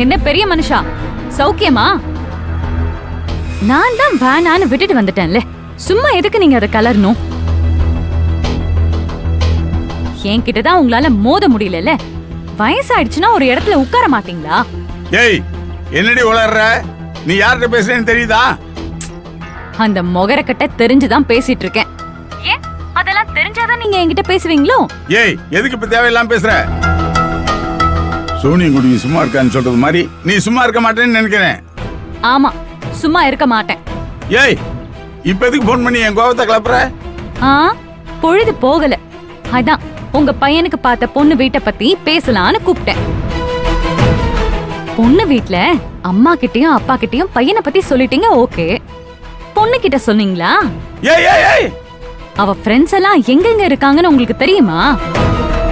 என்ன பெரிய மனுஷா, சௌக்கியமா? நான் தான் வேணான்னு விட்டுட்டு வந்துட்டேன்ல, சும்மா எதுக்கு நீங்க அதை கலரணும்? என்கிட்டதான் உங்களால மோத முடியல. வயசாயிடுச்சுன்னா ஒரு இடத்துல உட்கார மாட்டீங்களா? ஏய், என்னடி உளர்ற? நீ யார்கிட்ட பேசுறேன்னு தெரியுதா? அந்த மொகரக்கட்ட தெரிஞ்சுதான் பேசிட்டு இருக்கேன். ஏன் அதெல்லாம் தெரிஞ்சாதான் நீங்க என்கிட்ட பேசுவீங்களோ? ஏய், எதுக்கு இப்ப தேவையில்லாம பேசுற? சோனி குடி சும்மா இருக்கான்னு சொல்றது மாதிரி நீ சும்மா இருக்க மாட்டேன்னு நினைக்கிறேன். ஆமா, சும்மா இருக்க மாட்டேன். ஏய், இப்ப எதுக்கு போன் பண்ணி என் கோவத்தை கிளப்புற? பொழுது போகல, அதான் உங்க பையனுக்கு பார்த்த பொண்ணு வீட்டை பத்தி பேசலான்னு கூப்பிட்டேன். பொண்ணு வீட்ல அம்மா கிட்டயும் அப்பா கிட்டயும் பையனை பத்தி சொல்லிட்டீங்க, ஓகே. பொண்ணு கிட்ட சொன்னீங்களா? ஏய் ஏய் ஏய், அவ ஃப்ரெண்ட்ஸ் எல்லாம் எங்கெங்க இருக்காங்கன்னு உங்களுக்கு தெரியுமா?